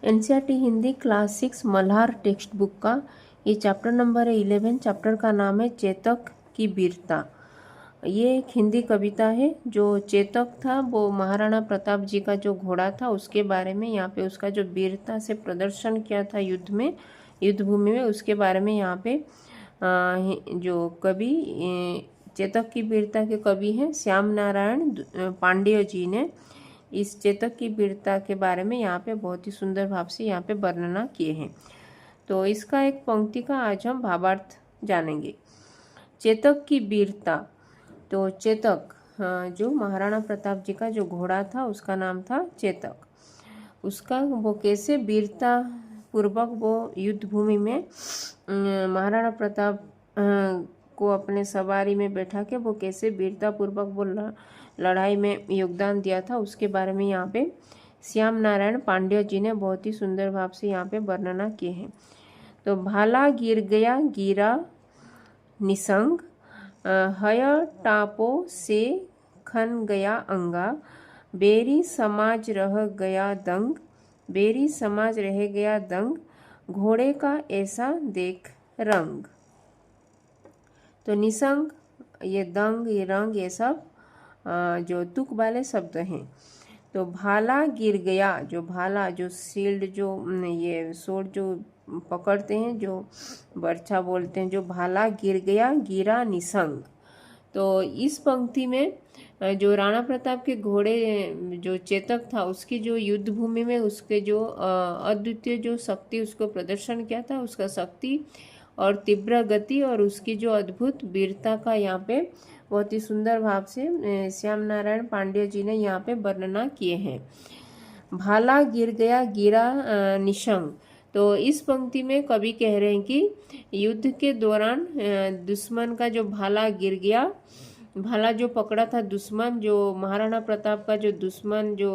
NCERT Hindi class 6 Malhar text book का ये chapter number है 11। चैप्टर का नाम है चेतक की वीरता। ये एक हिंदी कविता है। जो चेतक था वो महाराणा प्रताप जी का जो घोड़ा था उसके बारे में, यहाँ पे उसका जो वीरता से प्रदर्शन किया था युद्ध में, युद्ध भूमि में, उसके बारे में यहाँ पे जो कवि चेतक की वीरता के कवि हैं श्याम नारायण पांडेय जी ने इस चेतक की वीरता के बारे में यहाँ पे बहुत ही सुंदर भाव से यहाँ पे वर्णना किए हैं। तो इसका एक पंक्ति का आज हम भावार्थ जानेंगे। चेतक की वीरता। तो चेतक जो महाराणा प्रताप जी का जो घोड़ा था उसका नाम था चेतक। उसका वो कैसे वीरता पूर्वक वो युद्ध भूमि में महाराणा प्रताप को अपने सवारी में बैठा के वो कैसे वीरता पूर्वक वो लड़ाई में योगदान दिया था उसके बारे में यहाँ पे श्याम नारायण पांडेय जी ने बहुत ही सुंदर भाव से यहाँ पे वर्णना किए हैं। तो भाला गिर गया गिरा निसंग, हय टापो से खन गया अंगा, बेरी समाज रह गया दंग, बेरी समाज रह गया दंग, घोड़े का ऐसा देख रंग। तो निसंग, ये दंग, ये रंग, ये सब जो तुक वाले शब्द हैं। तो भाला गिर गया, जो भाला, जो शील्ड, जो ये सोड जो पकड़ते हैं, जो बर्छा बोलते हैं, जो भाला गिर गया गिरा निसंग। तो इस पंक्ति में जो राणा प्रताप के घोड़े जो चेतक था उसकी जो युद्ध भूमि में उसके जो अद्वितीय जो शक्ति उसको प्रदर्शन किया था, उसका शक्ति और तीव्र गति और उसकी जो अद्भुत वीरता का यहाँ पे बहुत ही सुंदर भाव से श्याम नारायण पांडेय जी ने यहाँ पे वर्णना किए हैं। भाला गिर गया गिरा निशंग। तो इस पंक्ति में कवि कह रहे हैं कि युद्ध के दौरान दुश्मन का जो भाला गिर गया, भाला जो पकड़ा था दुश्मन, जो महाराणा प्रताप का जो दुश्मन, जो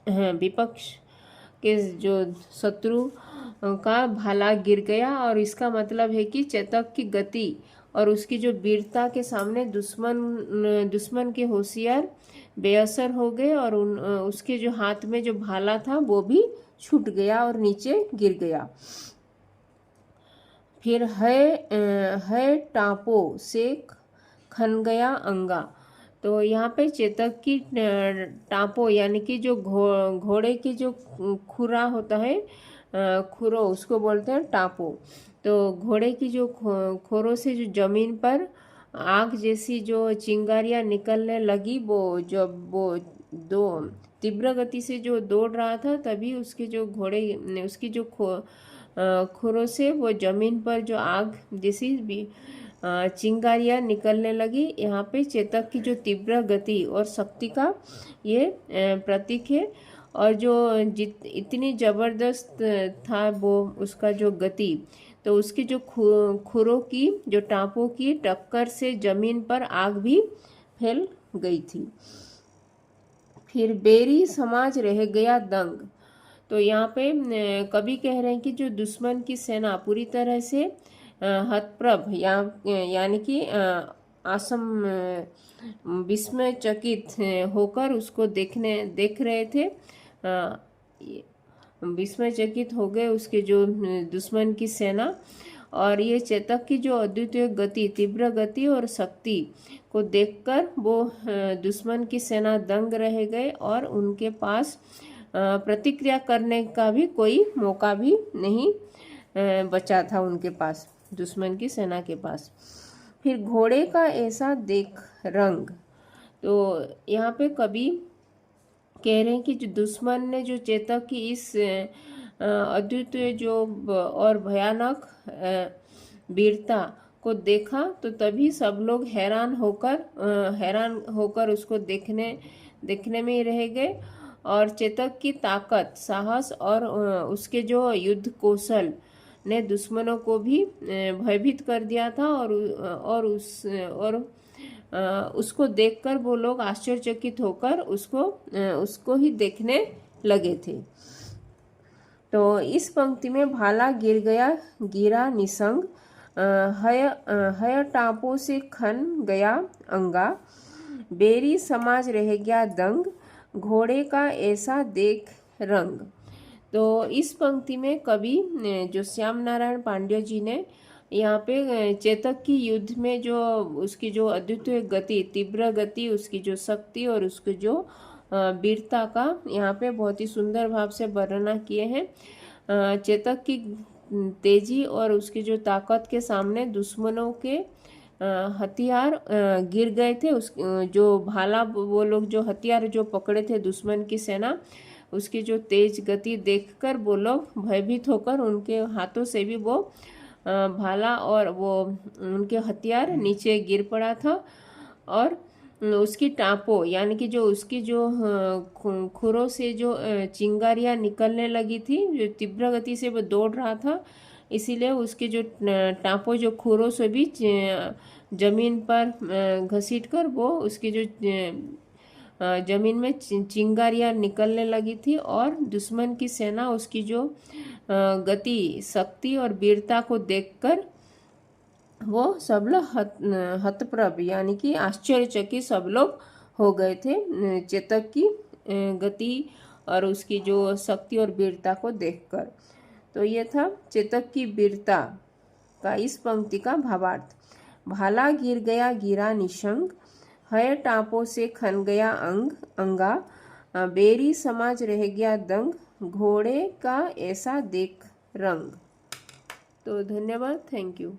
विपक्ष के जो शत्रु का भाला गिर गया। और इसका मतलब है कि चेतक की गति और उसकी जो वीरता के सामने दुश्मन के होशियार बेअसर हो गए और उसके जो हाथ में जो भाला था वो भी छूट गया और नीचे गिर गया। फिर है टापो से खन गया अंगा। तो यहाँ पे चेतक की टापो यानी कि जो घोड़े की जो खुरा होता है, खुरो, उसको बोलते हैं टापो। तो घोड़े की जो खोरों से जो जमीन पर आग जैसी जो चिंगारियाँ निकलने लगी, वो जब वो दो तीव्र गति से जो दौड़ रहा था तभी उसके जो घोड़े उसकी जो खुरों से वो जमीन पर जो आग जैसी भी चिंगारियाँ निकलने लगी। यहाँ पे चेतक की जो तीव्र गति और शक्ति का ये प्रतीक है। और जो इतनी जबरदस्त था वो उसका जो गति, तो उसकी जो खुरों की जो टापों की टक्कर से जमीन पर आग भी फैल गई थी। फिर बेरी समाज रह गया दंग। तो यहाँ पे कवि कह रहे हैं कि जो दुश्मन की सेना पूरी तरह से हतप्रभ यानी कि विस्मयचकित होकर उसको देख रहे थे, विस्मयचकित हो गए उसके जो दुश्मन की सेना। और ये चेतक की जो अद्वितीय गति, तीव्र गति और शक्ति को देखकर वो दुश्मन की सेना दंग रह गए और उनके पास प्रतिक्रिया करने का भी कोई मौका भी नहीं बचा था उनके पास, दुश्मन की सेना के पास। फिर घोड़े का ऐसा देख रंग। तो यहाँ पे कवि कह रहे हैं कि जो दुश्मन ने जो चेतक की इस अद्वितीय जो और भयानक वीरता को देखा तो तभी सब लोग हैरान होकर उसको देखने में ही रह गए। और चेतक की ताकत, साहस और उसके जो युद्ध कौशल ने दुश्मनों को भी भयभीत कर दिया था। और उसको देखकर वो लोग आश्चर्यचकित होकर उसको ही देखने लगे थे। तो इस पंक्ति में भाला गिर गया गिरा निसंग, हय टापों से खन गया अंगा, बेरी समाज रह गया दंग, घोड़े का ऐसा देख रंग। तो इस पंक्ति में कवि जो श्याम नारायण पांड्य जी ने यहाँ पे चेतक की युद्ध में जो उसकी जो अद्वितीय गति, तीव्र गति, उसकी जो शक्ति और उसकी जो वीरता का यहाँ पे बहुत ही सुंदर भाव से वर्णना किए हैं। चेतक की तेजी और उसकी जो ताकत के सामने दुश्मनों के हथियार गिर गए थे। उस जो भाला, वो लोग जो हथियार जो पकड़े थे दुश्मन की सेना, उसकी जो तेज गति देखकर वो लोग भयभीत होकर उनके हाथों से भी वो भाला और वो उनके हथियार नीचे गिर पड़ा था। और उसकी टापों यानी कि जो उसकी जो खुरों से जो चिंगारियाँ निकलने लगी थी, जो तीव्र गति से वो दौड़ रहा था, इसीलिए उसके जो टापों जो खुरों से भी जमीन पर घसीट कर वो उसकी जो जमीन में चिंगारियाँ निकलने लगी थी। और दुश्मन की सेना उसकी जो गति, शक्ति और वीरता को देखकर वो सब लोग हतप्रभ यानी कि आश्चर्यचकित सब लोग हो गए थे चेतक की गति और उसकी जो शक्ति और वीरता को देखकर। तो ये था चेतक की वीरता का इस पंक्ति का भावार्थ। भाला गिर गया गिरा निशंग, है टापों से खन गया अंग अंगा, बेरी समाज रह गया दंग, घोड़े का ऐसा देख रंग। तो धन्यवाद, थैंक यू।